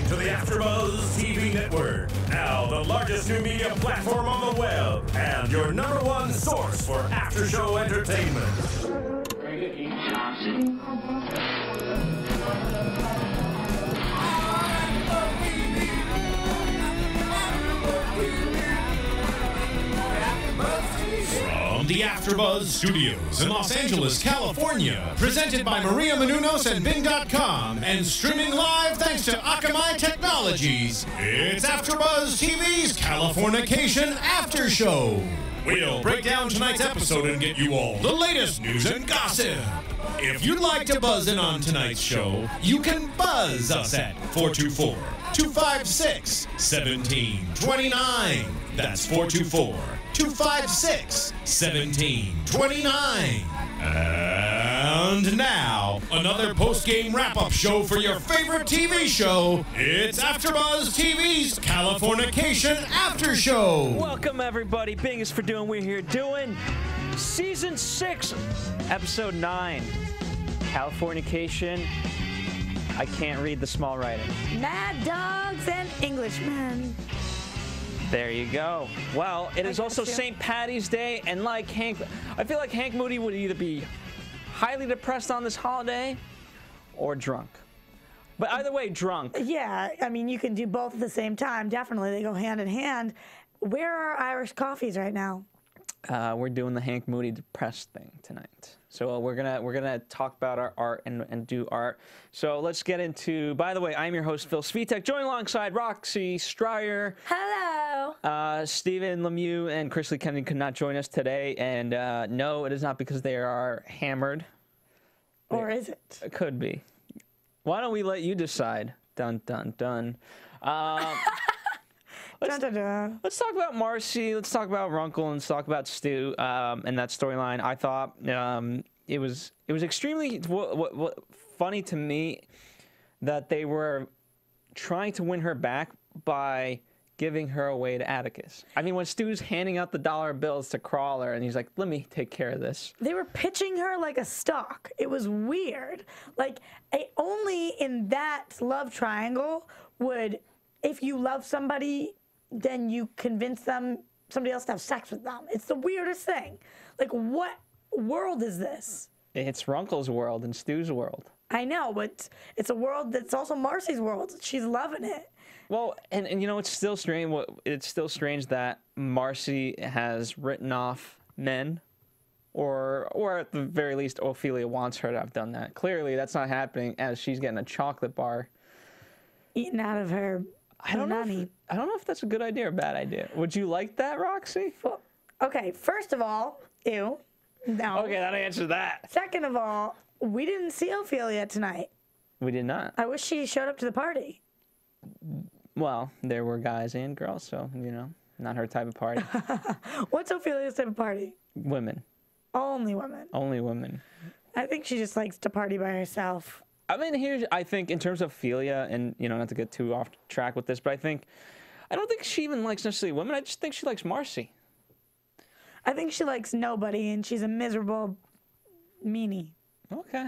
to the AFTERBUZZ TV network, now the largest new media platform on the web, and your #1 source for after-show entertainment. From the AFTERBUZZ Studios in Los Angeles, California, presented by Maria Menounos and Bing.com, and streaming live thanks to Akamai Technologies, it's AFTERBUZZ TV's Californication After Show. We'll break down tonight's episode and get you all the latest news and gossip. If you'd like to buzz in on tonight's show, you can buzz us at 424-256-1729. That's 424-256-1729. And now, another post-game wrap-up show for your favorite TV show. It's AFTERBUZZ TV's Californication After Show. Welcome, everybody. Bing is for doing. We're here doing Season 6, Episode 9, Californication. I can't read the small writing. Mad Dogs and Englishmen. There you go. Well, it is also St. Patty's Day, and like Hank, I feel like Hank Moody would either be highly depressed on this holiday or drunk. But either way, drunk. Yeah, I mean, you can do both at the same time. Definitely, they go hand in hand. Where are Irish coffees right now? We're doing the Hank Moody depressed thing tonight. So we're gonna talk about our art and do art. So let's get into. By the way, I'm your host Phil Svitek, joined alongside Roxy, Striar. Hello. Stephen Lemieux and Chris Lee Kennedy could not join us today, and no, it is not because they are hammered. Or is it? It could be. Why don't we let you decide? Dun dun dun. Let's talk about Marcy. Let's talk about Runkle, and let's talk about Stu and that storyline. I thought it was extremely funny to me that they were trying to win her back by giving her away to Atticus. I mean, when Stu's handing out the dollar bills to Crawler, and he's like, "Let me take care of this." They were pitching her like a stock. It was weird. Like, only in that love triangle would, if you love somebody, then you convince somebody else to have sex with them. It's the weirdest thing. Like, what world is this? It's Runkle's world and Stu's world. I know, but it's a world that's also Marcy's world. She's loving it. Well, and you know, it's still strange. It's still strange that Marcy has written off men, or at the very least, Ophelia wants her to have done that. Clearly, that's not happening as she's getting a chocolate bar eaten out of her. I don't know if that's a good idea or a bad idea. Would you like that, Roxy? Well, okay, first of all, ew. No. Okay, that answers that. Second of all, we didn't see Ophelia tonight. We did not. I wish she showed up to the party. Well, there were guys and girls, so, you know, not her type of party. What's Ophelia's type of party? Women. Only women. Only women. I think she just likes to party by herself. I mean, I think in terms of Ophelia, and, you know, not to get too off track with this, but I don't think she even likes necessarily women. I just think she likes Marcy. I think she likes nobody, and she's a miserable meanie. Okay.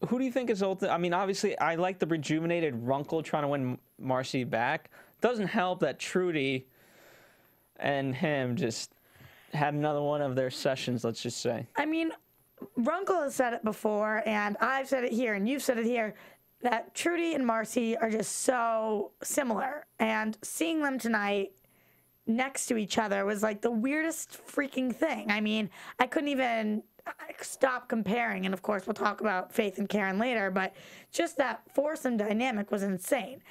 Who do you think is ultimate? I mean, obviously, I like the rejuvenated Runkle trying to win Marcy back. Doesn't help that Trudy and him just had another one of their sessions, let's just say. I mean, Runkle has said it before, and I've said it here, and you've said it here, that Trudy and Marcy are just so similar. And seeing them tonight next to each other was like the weirdest freaking thing. I mean, I couldn't even stop comparing. And of course, we'll talk about Faith and Karen later, but just that foursome dynamic was insane.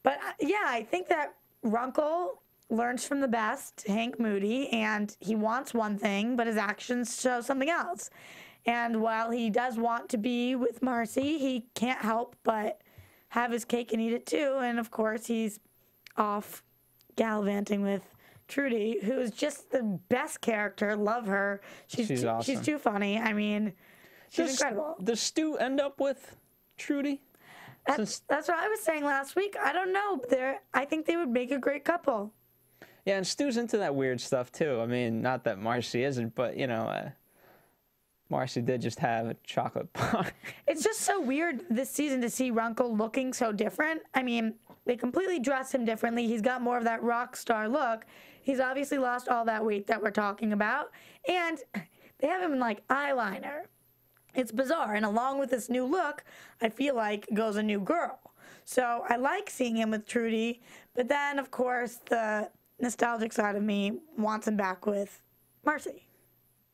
But yeah, I think that Runkle learns from the best, Hank Moody, and he wants one thing, but his actions show something else. And while he does want to be with Marcy, he can't help but have his cake and eat it too. And of course, he's off gallivanting with Trudy, who is just the best character. Love her. She's awesome. She's too funny. I mean, she's incredible. Does Stu end up with Trudy? That's what I was saying last week. I don't know. I think they would make a great couple. Yeah, and Stu's into that weird stuff too. I mean, not that Marcy isn't, but you know, Marcy did just have a chocolate bar. It's just so weird this season to see Runkle looking so different. I mean, they completely dress him differently. He's got more of that rock star look. He's obviously lost all that weight that we're talking about. And they have him in, like, eyeliner. It's bizarre. And along with this new look, I feel like goes a new girl. So I like seeing him with Trudy. But then, of course, the nostalgic side of me wants him back with Marcy.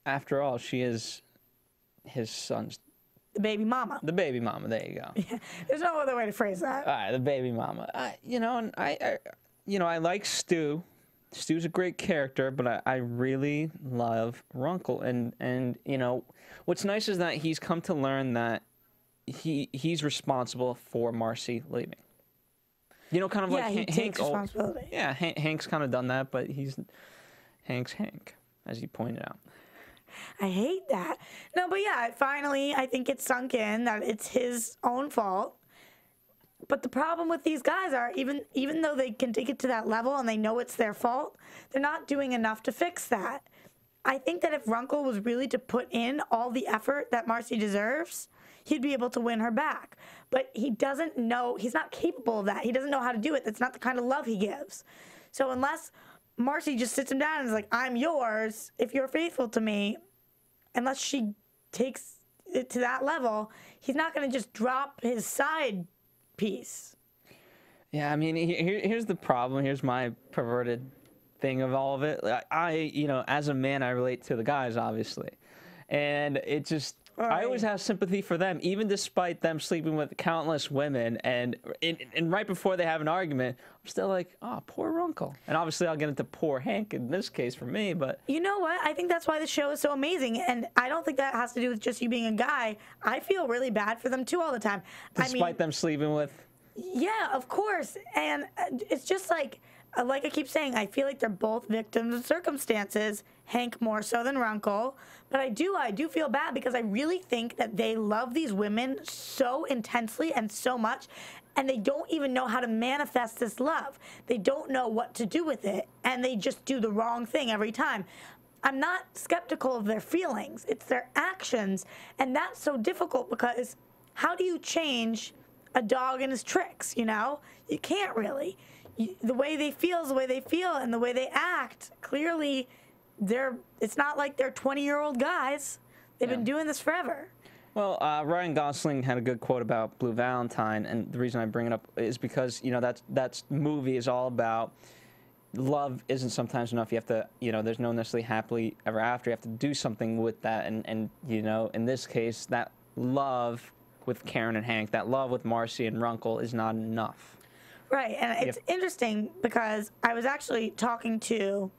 After all, she is his son's... The baby mama. The baby mama. There you go. Yeah, there's no other way to phrase that. All right, the baby mama. You know, and I like Stu. Stu's a great character, but I really love Runkle. And you know, what's nice is that he's come to learn that he's responsible for Marcy leaving. You know, kind of like he takes responsibility. Yeah, Hank's kind of done that, but Hank's Hank, as you pointed out. I hate that. No, but yeah, finally, I think it's sunk in that it's his own fault. But the problem with these guys are, even though they can take it to that level and they know it's their fault, they're not doing enough to fix that. I think that if Runkle was really to put in all the effort that Marcy deserves, he'd be able to win her back. But he doesn't know, he's not capable of that. He doesn't know how to do it. That's not the kind of love he gives. So unless Marcy just sits him down and is like, I'm yours if you're faithful to me, unless she takes it to that level, he's not going to just drop his side piece. Yeah, I mean, here's the problem. Here's my perverted thing of all of it. You know, as a man, I relate to the guys, obviously. And it just, I always have sympathy for them, even despite them sleeping with countless women. And right before they have an argument, I'm still like, oh, poor Runkle. And obviously, I'll get into poor Hank in this case for me, but... You know what? I think that's why the show is so amazing. And I don't think that has to do with just you being a guy. I feel really bad for them, too, all the time. Despite them sleeping with... Yeah, of course. And it's just like I keep saying, I feel like they're both victims of circumstances, Hank more so than Runkle. But I do feel bad because I really think that they love these women so intensely and so much, and they don't even know how to manifest this love. They don't know what to do with it, and they just do the wrong thing every time. I'm not skeptical of their feelings. It's their actions, and that's so difficult because how do you change a dog and his tricks, you know? You can't really. The way they feel is the way they feel, and the way they act, clearly, it's not like they're 20-year-old guys. They've been doing this forever. Well, Ryan Gosling had a good quote about Blue Valentine, and the reason I bring it up is because, you know, that movie is all about love isn't sometimes enough. You have to, you know, there's no necessarily happily ever after. You have to do something with that, and you know, in this case, that love with Karen and Hank, that love with Marcy and Runkle is not enough. Right, and it's interesting because I was actually talking to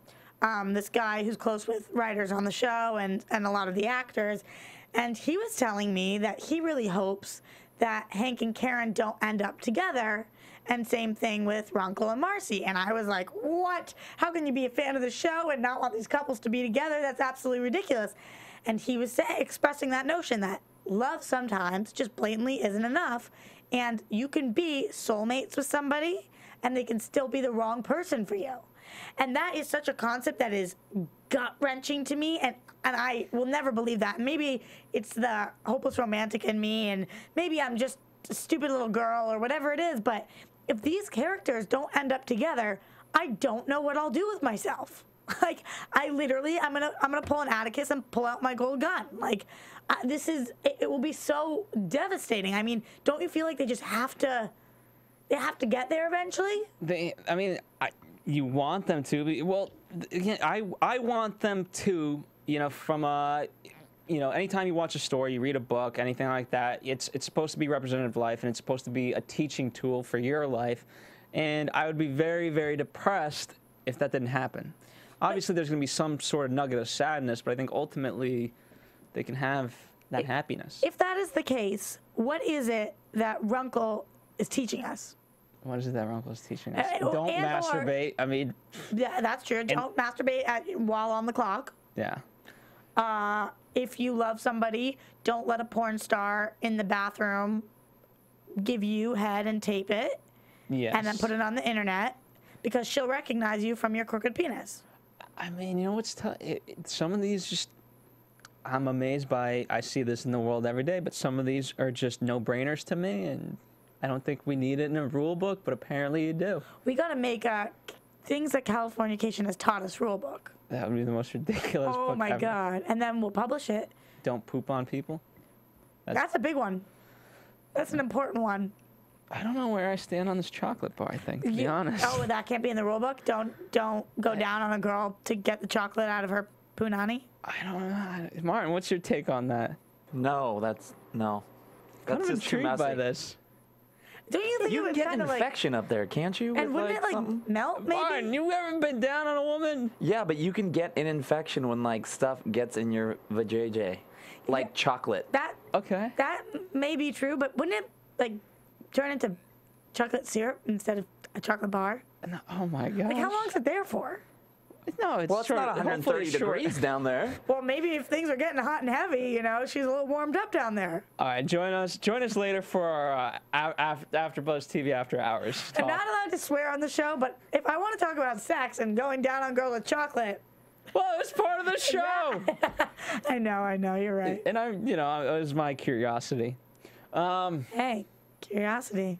this guy who's close with writers on the show and a lot of the actors, and he was telling me that he really hopes that Hank and Karen don't end up together, and same thing with Runkle and Marcy. And I was like, what? How can you be a fan of the show and not want these couples to be together? That's absolutely ridiculous. And he was expressing that notion that love sometimes just blatantly isn't enough, and you can be soulmates with somebody and they can still be the wrong person for you. And that is such a concept that is gut-wrenching to me, and I will never believe that. Maybe it's the hopeless romantic in me, and maybe I'm just a stupid little girl or whatever it is, but if these characters don't end up together, I don't know what I'll do with myself. Like, I'm gonna pull an Atticus and pull out my gold gun. Like, it will be so devastating. I mean, don't you feel like they just have to get there eventually? You want them to. Well, again, I want them to, you know, from a, you know, anytime you watch a story, you read a book, anything like that, it's supposed to be representative of life, and it's supposed to be a teaching tool for your life. And I would be very, very depressed if that didn't happen. Obviously, there's going to be some sort of nugget of sadness, but I think ultimately they can have that happiness. If that is the case, what is it that Runkle is teaching us? What is it that Runkle is teaching us? Don't masturbate. I mean... Yeah, that's true. Don't masturbate while on the clock. Yeah. If you love somebody, don't let a porn star in the bathroom give you head and tape it. Yes. And then put it on the internet, because she'll recognize you from your crooked penis. I mean, you know what's tough? Some of these just... I'm amazed by, I see this in the world every day, but some of these are just no-brainers to me, and I don't think we need it in a rule book, but apparently you do. We got to make things that Californication has taught us rule book. That would be the most ridiculous book Oh my ever. God. And then we'll publish it. Don't poop on people. That's a big one. That's an important one. I don't know where I stand on this chocolate bar, I think, to be honest. Oh, that can't be in the rule book? Don't go down on a girl to get the chocolate out of her punani? I don't know. Martin, what's your take on that? No, no. Kind of That's just too intrigued by messy. this. Don't you think You it can would get kind an of like... infection up there, can't you? And with, wouldn't like, it like something? melt maybe? Martin, you ever been down on a woman? Yeah, but you can get an infection when like stuff gets in your vajayjay, like chocolate. Okay. That may be true, but wouldn't it like turn into chocolate syrup instead of a chocolate bar? No, oh my God. Like how long is it there for? No, it's Well, it's short, not hopefully 130 short. degrees down there. Well, maybe if things are getting hot and heavy, you know, she's a little warmed up down there. All right, join us later for our AfterBuzz TV After Hours I'm talk. not allowed to swear on the show, but if I want to talk about sex and going down on girls with chocolate, Well, it's part of the show. I know, you're right. And it was my curiosity. Hey, curiosity,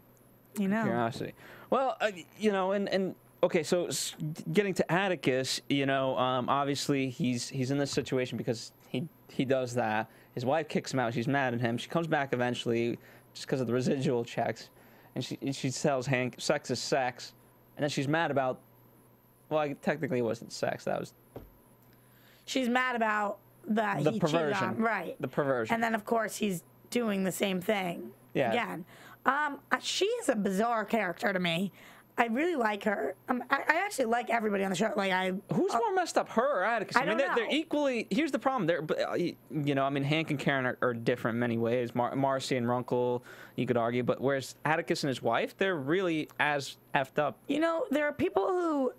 you know. Curiosity. Well, and okay, so getting to Atticus, obviously he's in this situation because he does that. His wife kicks him out. She's mad at him. She comes back eventually just because of the residual checks, and she tells Hank sex is sex, and then she's mad about. Well, technically it wasn't sex. That was. She's mad about that The he perversion. cheated on, right? The perversion. And then of course he's doing the same thing again. She is a bizarre character to me. I really like her. I actually like everybody on the show. Who's more messed up, her or Atticus? I don't know. They're equally. Here's the problem. Hank and Karen are different in many ways. Marcy and Runkle, you could argue, but whereas Atticus and his wife, they're really as effed up. There are people who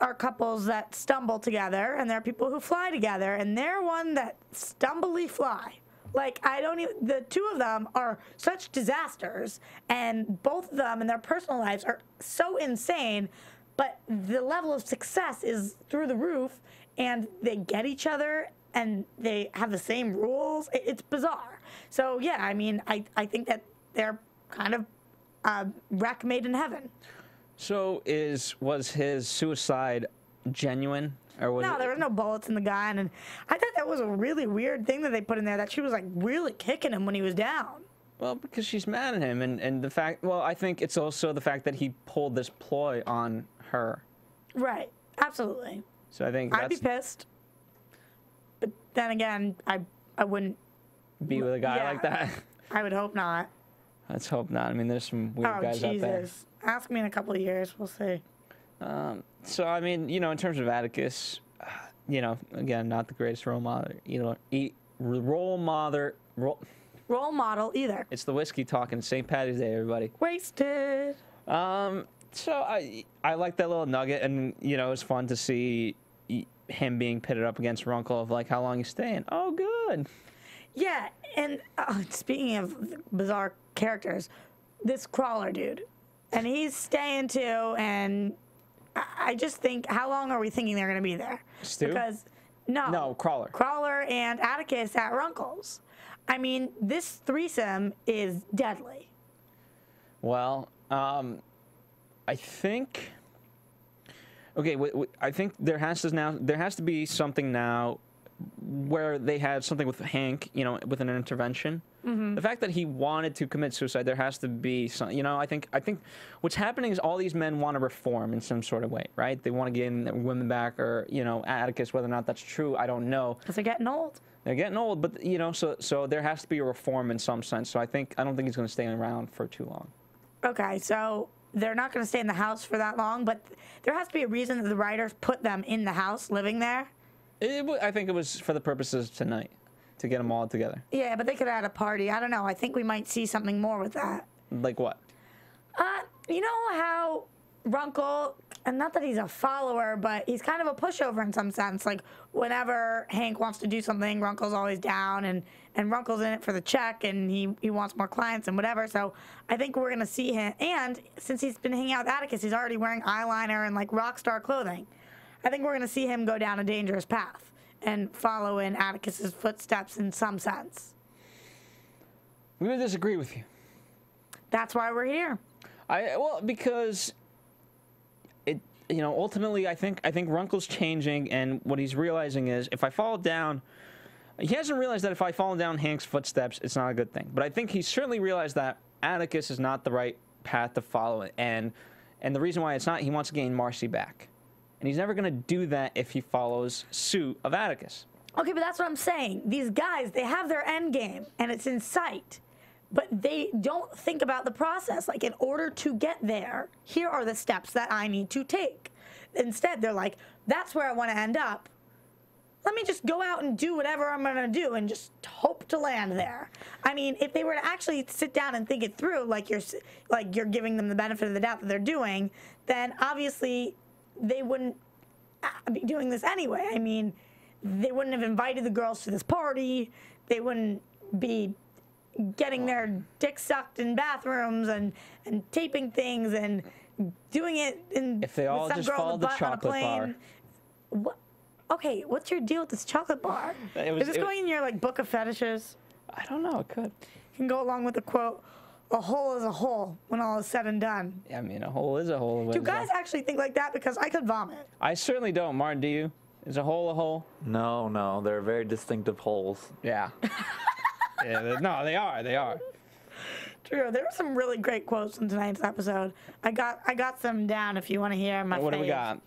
are couples that stumble together, and there are people who fly together, and they're one that stumbly fly. The two of them are such disasters, and both of them in their personal lives are so insane, but the level of success is through the roof, and they get each other, and they have the same rules. It's bizarre. So, yeah, I think that they're kind of wreck made in heaven. So was his suicide genuine? Or was No, there was no bullets in the gun, and I thought that was a really weird thing that they put in there, that she was like really kicking him when he was down. Well, because she's mad at him, and the fact. Well, I think it's also the fact that he pulled this ploy on her. Right, absolutely. So I think I'd be pissed, but then again, I wouldn't be with a guy like that. I would hope not. Let's hope not. I mean, there's some weird guys out there. Jesus. Ask me in a couple of years. We'll see. So, I mean, in terms of Atticus, again, not the greatest role model. Role Model either. It's the whiskey talking. St. Patty's Day, everybody. Wasted. So I like that little nugget, and it's fun to see him being pitted up against Runkle of like how long he's staying. Oh, good. Yeah, and speaking of bizarre characters, this Crawler dude, and he's staying too, and I just think, how long are we thinking they're going to be there? Stu? Because no, Crawler. Crawler and Atticus at Runkle's. I mean, this threesome is deadly. Well, I think. Okay, I think there has to be something now where they had something with Hank, with an intervention. Mm-hmm. The fact that he wanted to commit suicide, there has to be some. I think what's happening is all these men want to reform in some sort of way, right? They want to get their women back, or Atticus. Whether or not that's true, I don't know. Because they're getting old. They're getting old, but so there has to be a reform in some sense. So I don't think he's going to stay around for too long. Okay, so they're not going to stay in the house for that long, but there has to be a reason that the writers put them in the house, living there. I think it was for the purposes of tonight, to get them all together. Yeah, but they could have had a party. I don't know. I think we might see something more with that. Like what? You know how Runkle, and not that he's a follower, but he's kind of a pushover in some sense. Like, whenever Hank wants to do something, Runkle's always down, and Runkle's in it for the check, and he wants more clients and whatever. So I think we're going to see him. And since he's been hanging out with Atticus, he's already wearing eyeliner and, like, rock star clothing. I think we're going to see him go down a dangerous path. and follow in Atticus's footsteps in some sense. I'm going to disagree with you. That's why we're here. Well, because ultimately, I think Runkle's changing, and what he's realizing is if I fall down, he hasn't realized that if I fall down Hank's footsteps, it's not a good thing. But I think he's certainly realized that Atticus is not the right path to follow, and the reason why it's not, he wants to gain Marcy back, and he's never going to do that if he follows suit of Atticus. Okay, but that's what I'm saying. These guys, they have their end game, and it's in sight. But they don't think about the process. Like, in order to get there, here are the steps that I need to take. Instead, they're like, that's where I want to end up. Let me just go out and do whatever I'm going to do and just hope to land there. I mean, if they were to actually sit down and think it through, like you're giving them the benefit of the doubt that they're doing, then obviously they wouldn't be doing this anyway. I mean, they wouldn't have invited the girls to this party. They wouldn't be getting their dick sucked in bathrooms and taping things and doing it in if they all with some just girl followed in the the butt on a chocolate bar. plane. What? Okay, what's your deal with this chocolate bar? Is this going in your like book of fetishes? I don't know. It could. You can go along with the quote, "A hole is a hole when all is said and done." I mean, a hole is a hole. Do guys actually think like that? Because I could vomit. I certainly don't. Martin, do you? Is a hole a hole? No, they're very distinctive holes. Yeah. Yeah. No, they are. They are. True. There were some really great quotes in tonight's episode. I got some down if you want to hear my. What do we got?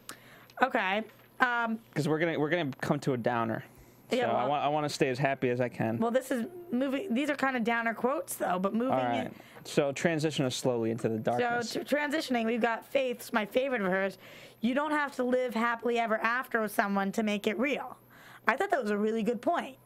Okay. Because we're gonna come to a downer. So Yeah, well, I want to stay as happy as I can. Well, this is moving. These are kind of downer quotes though, but moving All right. So transition us slowly into the darkness. So transitioning, we've got Faith's my favorite of hers. You don't have to live happily ever after with someone to make it real. I thought that was a really good point.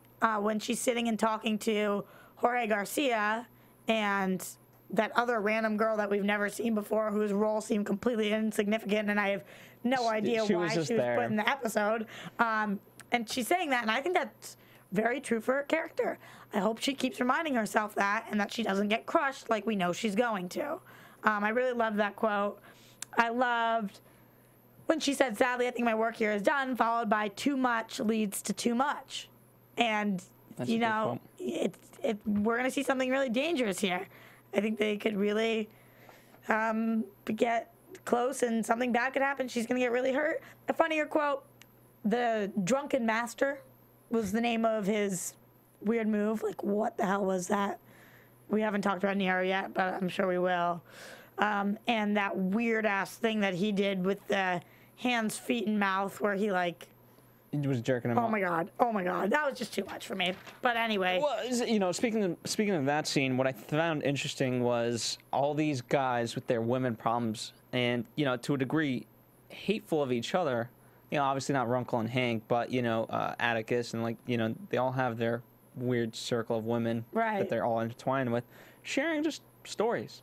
When she's sitting and talking to Jorge Garcia and that other random girl that we've never seen before, whose role seemed completely insignificant, and I have no idea she why was she was just there. put in the episode. And she's saying that, and I think that's very true for her character. I hope she keeps reminding herself that, and that she doesn't get crushed like we know she's going to. I really loved that quote. I loved when she said, "Sadly, I think my work here is done," followed by "too much leads to too much." And, That's you a good know, we're going to see something really dangerous here. I think they could really get close and something bad could happen. She's going to get really hurt. A funnier quote, the Drunken Master was the name of his weird move. Like, what the hell was that? We haven't talked about Nero yet, but I'm sure we will. And that weird-ass thing that he did with the hands, feet, and mouth where he, like... He was jerking him Oh off. my god! Oh my god! That was just too much for me. But anyway. Well, you know, speaking of that scene, what I found interesting was all these guys with their women problems, and you know, to a degree, hateful of each other. You know, obviously not Runkle and Hank, but you know, Atticus, and like you know, they all have their weird circle of women Right. that they're all intertwined with, sharing just stories,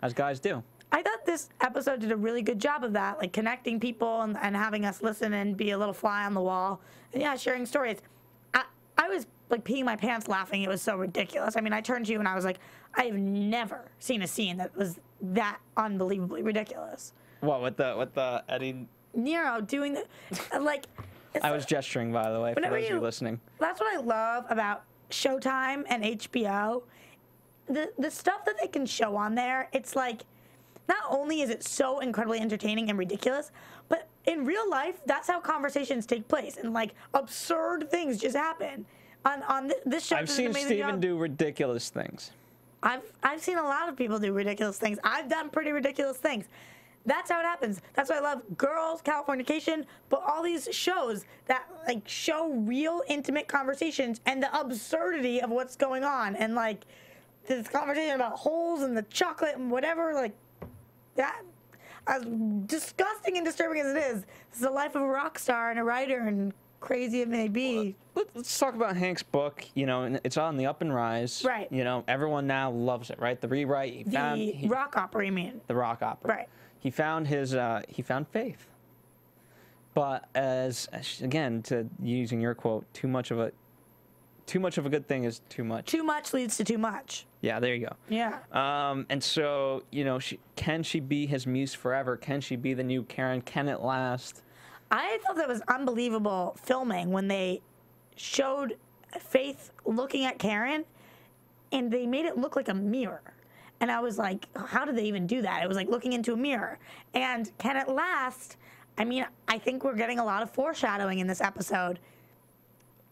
as guys do. I thought this episode did a really good job of that, like connecting people and having us listen and be a little fly on the wall. And yeah, sharing stories. I was like peeing my pants laughing. It was so ridiculous. I mean, I turned to you and I was like, I have never seen a scene that was that unbelievably ridiculous. What with the Eddie? Nero doing the, like. I was gesturing, by the way, for Whenever those of you listening. That's what I love about Showtime and HBO. The stuff that they can show on there, it's like, not only is it so incredibly entertaining and ridiculous, but in real life, that's how conversations take place, and like absurd things just happen. On this show, I've seen Steven do ridiculous things. I've seen a lot of people do ridiculous things. I've done pretty ridiculous things. That's how it happens. That's why I love Girls, Californication, but all these shows that like show real intimate conversations and the absurdity of what's going on, and like this conversation about holes and the chocolate and whatever, like. That, as disgusting and disturbing as it is, this is the life of a rock star and a writer, and crazy it may be. Let's talk about Hank's book. You know, and it's on the up and rise. Right. You know, everyone now loves it, right? The rewrite. Rock opera, you mean? The rock opera. Right. He found faith. But again, to using your quote, too much of a good thing is too much. Too much leads to too much. Yeah, there you go. Yeah. And so, you know, can she be his muse forever? Can she be the new Karen? Can it last? I thought that was unbelievable filming when they showed Faith looking at Karen, and they made it look like a mirror. And I was like, how did they even do that? It was like looking into a mirror. And can it last? I mean, I think we're getting a lot of foreshadowing in this episode.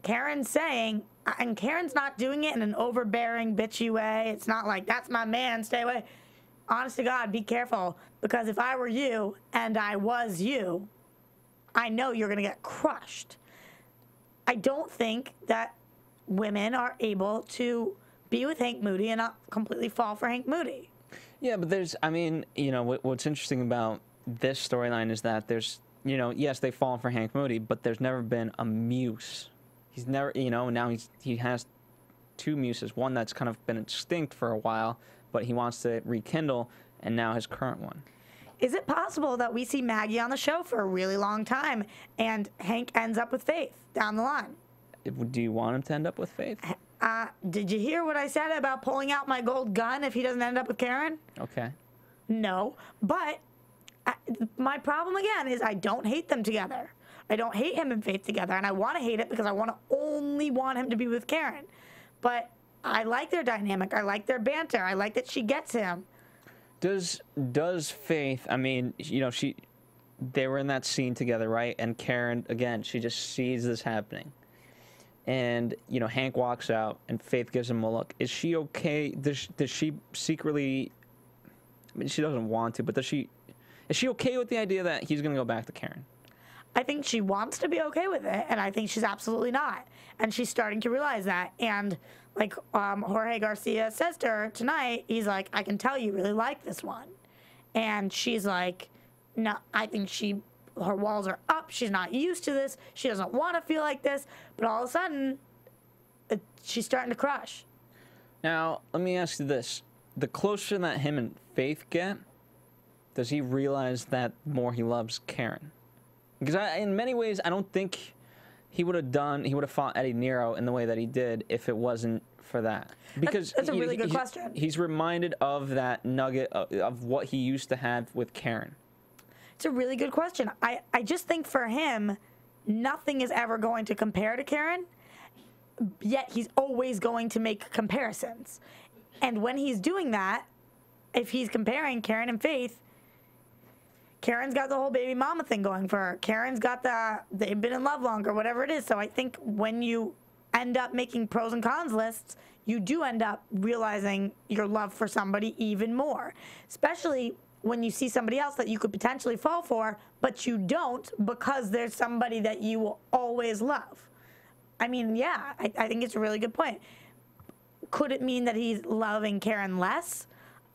Karen's saying, and Karen's not doing it in an overbearing, bitchy way. It's not like, that's my man, stay away. Honest to God, be careful. Because if I were you and I was you, I know you're going to get crushed. I don't think that women are able to be with Hank Moody and not completely fall for Hank Moody. Yeah, but there's, I mean, you know, what's interesting about this storyline is that there's, you know, yes, they've fallen for Hank Moody, but there's never been a muse. He's never, you know, now he has two muses. One that's kind of been extinct for a while, but he wants to rekindle, and now his current one. Is it possible that we see Maggie on the show for a really long time, and Hank ends up with Faith down the line? Do you want him to end up with Faith? Did you hear what I said about pulling out my gold gun if he doesn't end up with Karen? Okay. No, but my problem again is I don't hate them together. I don't hate him and Faith together, and I want to hate it because I only want him to be with Karen. But I like their dynamic. I like their banter. I like that she gets him. Does Faith, I mean, you know, they were in that scene together, right? And Karen, again, she just sees this happening. And, you know, Hank walks out, and Faith gives him a look. Is she okay? Does she secretly, I mean, she doesn't want to, but is she okay with the idea that he's going to go back to Karen? I think she wants to be okay with it, and I think she's absolutely not. And she's starting to realize that. And like Jorge Garcia says to her tonight, he's like, I can tell you really like this one. And she's like, no, I think her walls are up. She's not used to this. She doesn't want to feel like this. But all of a sudden, she's starting to crush. Now, let me ask you this. The closer that him and Faith get, does he realize that more he loves Karen? Because in many ways, I don't think he would have fought Eddie Nero in the way that he did if it wasn't for that. Because that's a really good question. He's reminded of that nugget of what he used to have with Karen. It's a really good question. I just think for him, nothing is ever going to compare to Karen, yet he's always going to make comparisons. And when he's doing that, if he's comparing Karen and Faith, Karen's got the whole baby mama thing going for her. Karen's got they've been in love longer, whatever it is. So I think when you end up making pros and cons lists, you do end up realizing your love for somebody even more. Especially when you see somebody else that you could potentially fall for, but you don't because there's somebody that you will always love. I mean, yeah, I think it's a really good point. Could it mean that he's loving Karen less?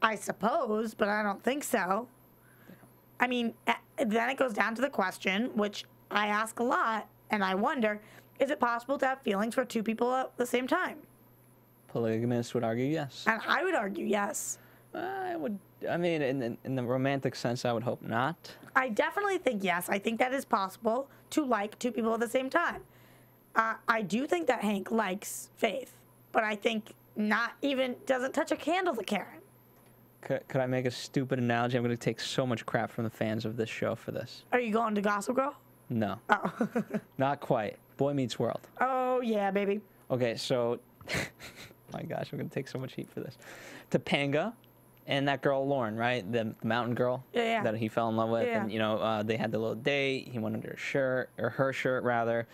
I suppose, but I don't think so. I mean, then it goes down to the question, which I ask a lot, and I wonder, is it possible to have feelings for two people at the same time? Polygamists would argue yes. And I would argue yes. I mean, in the romantic sense, I would hope not. I definitely think yes. I think that is possible to like two people at the same time. I do think that Hank likes Faith, but I think not even, doesn't touch a candle to Karen. Could I make a stupid analogy? I'm going to take so much crap from the fans of this show for this. Are you going to Gossip Girl? No. Oh. Not quite. Boy Meets World. Oh, yeah, baby. Okay, so, my gosh, I'm going to take so much heat for this. Topanga and that girl, Lauren, right? The mountain girl yeah. that he fell in love with. Yeah. And, you know, they had the little date. He went under her shirt, rather.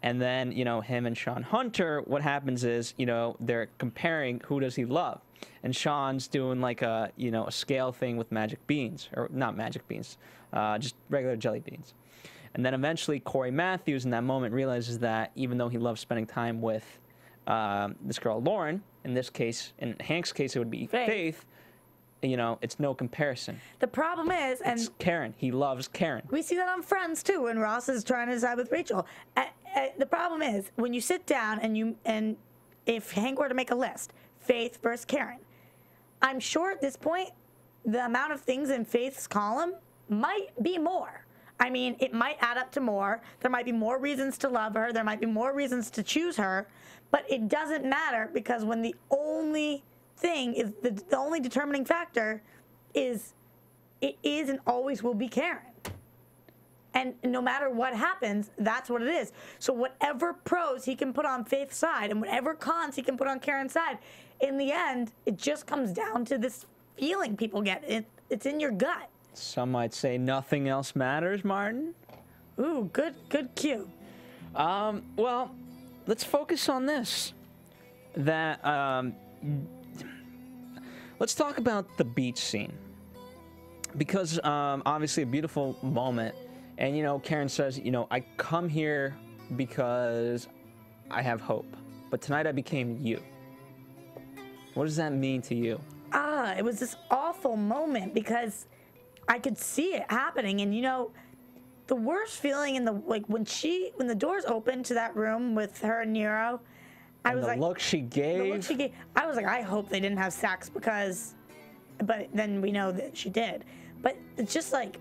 And then, you know, him and Sean Hunter, what happens is, you know, they're comparing who does he love. And Sean's doing like a, you know, a scale thing with magic beans, or not magic beans, just regular jelly beans. And then eventually Corey Matthews in that moment realizes that even though he loves spending time with this girl, Lauren, in this case, in Hank's case, it would be Faith, you know, it's no comparison. The problem is, it's Karen. He loves Karen. We see that on Friends too, when Ross is trying to decide with Rachel. The problem is when you sit down and if Hank were to make a list, Faith versus Karen, I'm sure at this point the amount of things in Faith's column might be more. I mean, it might add up to more. There might be more reasons to love her. There might be more reasons to choose her. But it doesn't matter because when the only thing is the only determining factor is it is and always will be Karen. And no matter what happens, that's what it is. So whatever pros he can put on Faith's side and whatever cons he can put on Karen's side, in the end, it just comes down to this feeling people get. It's in your gut. Some might say nothing else matters, Martin. Ooh, good cue. Well, let's focus on this. Let's talk about the beach scene. Because, obviously a beautiful moment. And, you know, Karen says, you know, I come here because I have hope. But tonight I became you. What does that mean to you? It was this awful moment because I could see it happening. And, you know, the worst feeling in the, like, when the doors opened to that room with her and Nero, I was like, the look she gave. I was like, I hope they didn't have sex because, but then we know that she did. But it's just like,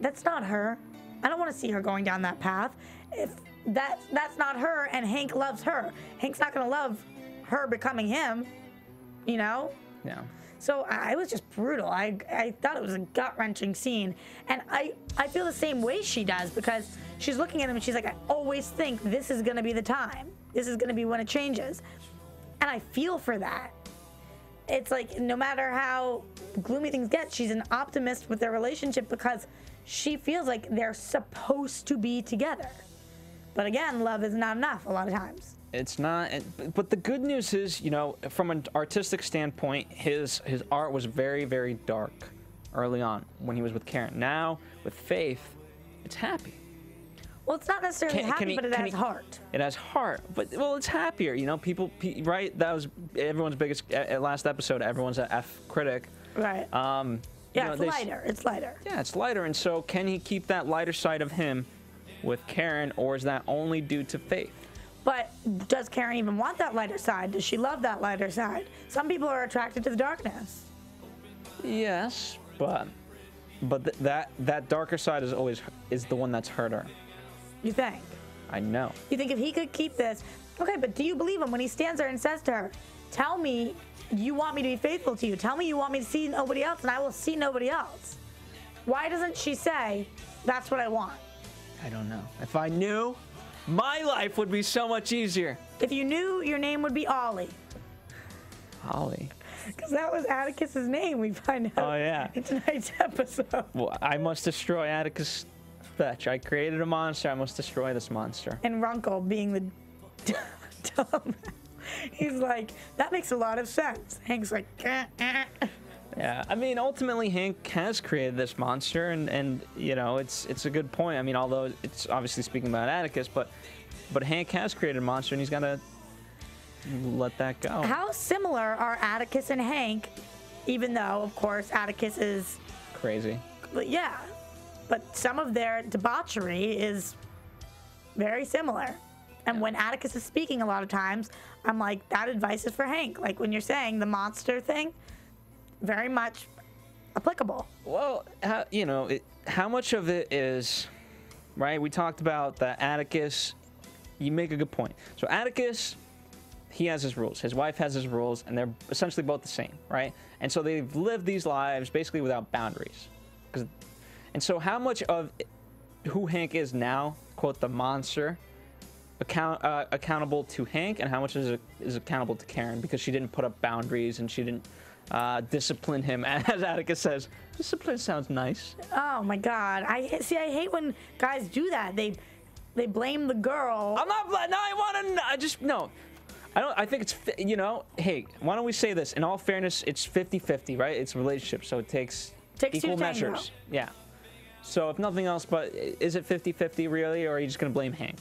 that's not her. I don't want to see her going down that path. If that's not her, and Hank loves her. Hank's not gonna love her becoming him, you know? Yeah. So I was just brutal. I thought it was a gut-wrenching scene. And I feel the same way she does because she's looking at him and she's like, I always think this is gonna be the time. This is gonna be when it changes. And I feel for that. It's like, no matter how gloomy things get, she's an optimist with their relationship because she feels like they're supposed to be together. But again, love is not enough a lot of times. It's not, but the good news is, you know, from an artistic standpoint, his art was very, very dark early on when he was with Karen. Now, with Faith, it's happy. Well, it's not necessarily happy, but it has heart. It has heart, but, well, it's happier. You know, people, right? That was everyone's biggest, last episode, everyone's an F critic. Right. Yeah, it's lighter. It's lighter. Yeah, it's lighter. And so can he keep that lighter side of him with Karen, or is that only due to Faith? But does Karen even want that lighter side? Does she love that lighter side? Some people are attracted to the darkness. Yes, but that darker side is the one that's hurt her. You think? I know. You think if he could keep this, okay, but do you believe him when he stands there and says to her, tell me you want me to be faithful to you. Tell me you want me to see nobody else, and I will see nobody else. Why doesn't she say, that's what I want? I don't know. If I knew, my life would be so much easier. If you knew, your name would be Ollie. Ollie. Because that was Atticus's name, we find out. Oh, yeah. In tonight's episode. Well, I must destroy Atticus fetch. I created a monster. I must destroy this monster. And Runkle being the dumb. He's like, that makes a lot of sense. Hank's like, Yeah, I mean, ultimately, Hank has created this monster, and you know, it's a good point. I mean, although it's obviously speaking about Atticus, but Hank has created a monster, and he's got to let that go. How similar are Atticus and Hank, even though, of course, Atticus is crazy. Yeah, but some of their debauchery is very similar. And when Atticus is speaking a lot of times, I'm like, that advice is for Hank. Like when you're saying the monster thing, very much applicable. Well, you know, how much of it is, right? We talked about the Atticus. You make a good point. So Atticus, he has his rules. His wife has his rules, and they're essentially both the same, right? And so they've lived these lives basically without boundaries. And so how much of who Hank is now, quote, the monster, accountable to Hank, and how much is accountable to Karen because she didn't put up boundaries and she didn't discipline him, as Atticus says. Discipline sounds nice. Oh my God! I hate when guys do that. They blame the girl. I'm not. No, I want to. I just no. I don't. I think it's. You know. Hey, why don't we say this? In all fairness, it's 50-50, right? It's a relationship, so it takes equal measures. Yeah. So if nothing else, but is it 50-50 really, or are you just gonna blame Hank?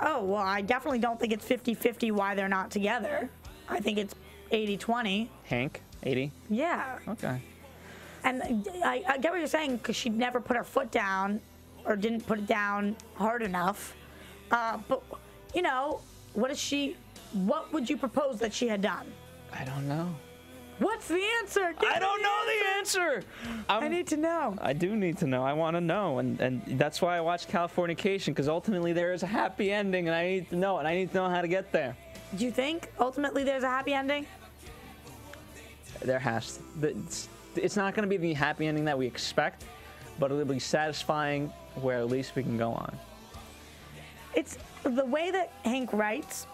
Oh, well, I definitely don't think it's 50-50 why they're not together. I think it's 80-20. Hank, 80? Yeah. Okay. And I get what you're saying because she never put her foot down or didn't put it down hard enough. But, you know, what would you propose that she had done? I don't know. What's the answer? I don't know the answer. I need to know. I do need to know. I want to know. And that's why I watched Californication, because ultimately there is a happy ending, and I need to know, and I need to know how to get there. Do you think ultimately there's a happy ending? There has to. It's not going to be the happy ending that we expect, but it'll be satisfying where at least we can go on. It's the way that Hank writes,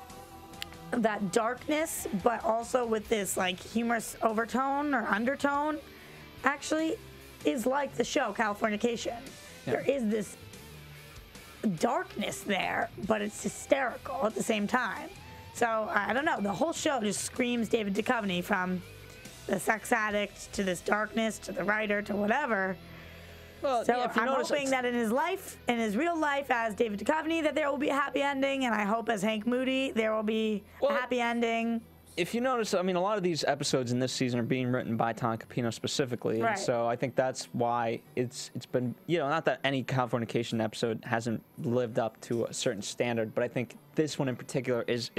that darkness, but also with this like humorous overtone or undertone, actually is like the show Californication. Yeah. There is this darkness there, but it's hysterical at the same time. So I don't know, the whole show just screams David Duchovny, from the sex addict to this darkness to the writer to whatever. Well, So yeah, if you I'm notice, hoping that in his life, in his real life as David Duchovny, that there will be a happy ending, and I hope as Hank Moody there will be a happy ending. if you notice, I mean, a lot of these episodes in this season are being written by Tom Capino specifically, Right. and so I think that's why it's been, you know, not that any Californication episode hasn't lived up to a certain standard, but I think this one in particular is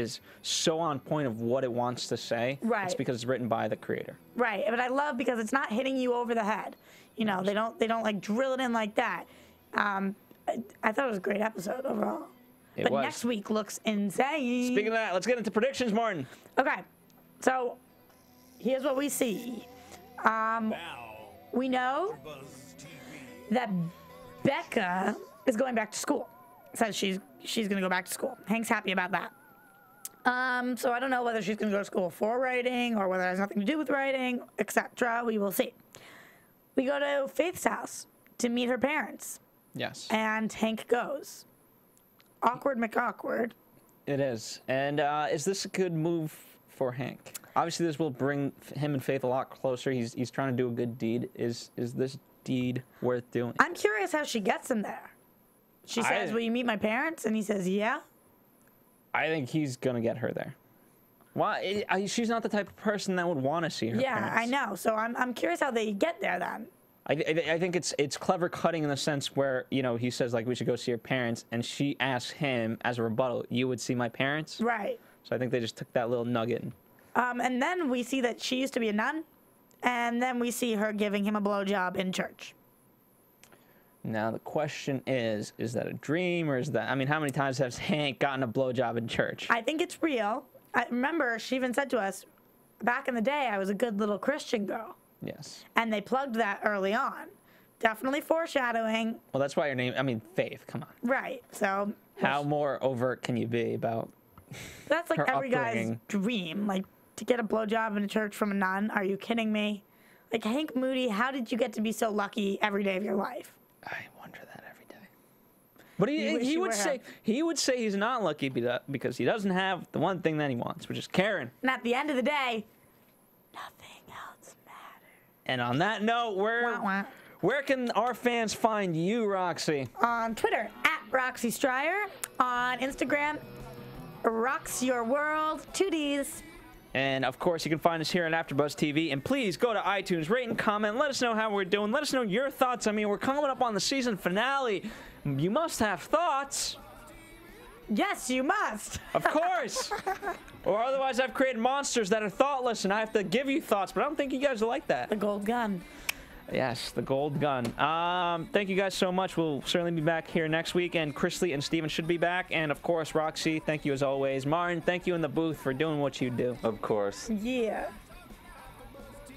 so on point of what it wants to say. Right. It's because it's written by the creator. Right, but I love because it's not hitting you over the head. You know, they don't like drill it in like that. I thought it was a great episode overall. It was. Next week looks insane. Speaking of that, let's get into predictions, Martin. Okay, so here's what we see. We know that Becca is going back to school. Says she's going to go back to school. Hank's happy about that. So I don't know whether she's going to go to school for writing or whether it has nothing to do with writing, etc. We will see. We go to Faith's house to meet her parents, Yes. and Hank goes. Awkward McAwkward. It is. And is this a good move for Hank? Obviously, this will bring him and Faith a lot closer. He's trying to do a good deed. Is this deed worth doing? I'm curious how she gets him there. She says, will you meet my parents? And he says, yeah. I think he's going to get her there. Why? She's not the type of person that would want to see her Yeah, parents. I know. So I'm curious how they get there then. I think it's clever cutting in the sense where, you know, he says, like, we should go see your parents, and she asks him as a rebuttal, you would see my parents? Right. So I think they just took that little nugget. And then we see that she used to be a nun, and then we see her giving him a blowjob in church. Now, the question is that a dream, or is that, I mean, how many times has Hank gotten a blowjob in church? I think it's real. I remember she even said to us, back in the day, I was a good little Christian girl. Yes. And they plugged that early on. Definitely foreshadowing. Well, that's why your name, I mean, Faith, come on. Right. So How more overt can you be about that's like her every guy's upbringing? dream. Like, to get a blowjob in a church from a nun. Are you kidding me? Like, Hank Moody, how did you get to be so lucky every day of your life? I wonder that every day. But You wish he you would were say him. he would say he's not lucky because he doesn't have the one thing that he wants, which is Karen. And at the end of the day, nothing else matters. And on that note, Wah, wah. where can our fans find you, Roxy? On Twitter, at Roxy Striar. On Instagram, Rocks Your World, 2Ds. And of course, you can find us here on AfterBuzz TV. And please go to iTunes, rate and comment. Let us know how we're doing. Let us know your thoughts. I mean, we're coming up on the season finale. You must have thoughts. Yes, you must. Of course. Or otherwise, I've created monsters that are thoughtless, and I have to give you thoughts. But I don't think you guys will like that. The gold gun. Yes, the gold gun. Thank you guys so much. We'll certainly be back here next week, and Chrisley and Steven should be back. And of course, Roxy, thank you as always. Martin, thank you in the booth for doing what you do. Of course. Yeah.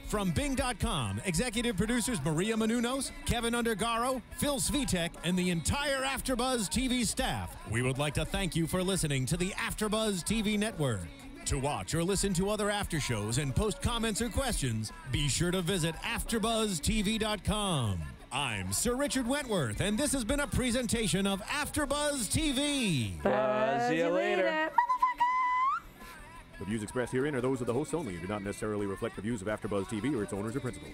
From Bing.com, executive producers Maria Menounos, Kevin Undergaro, Phil Svitek, and the entire AfterBuzz TV staff, we would like to thank you for listening to the AfterBuzz TV network. To watch or listen to other after shows and post comments or questions, be sure to visit AfterBuzzTV.com. I'm Sir Richard Wentworth, and this has been a presentation of AfterBuzz TV. See you later. The views expressed herein are those of the hosts only and do not necessarily reflect the views of AfterBuzz TV or its owners or principals.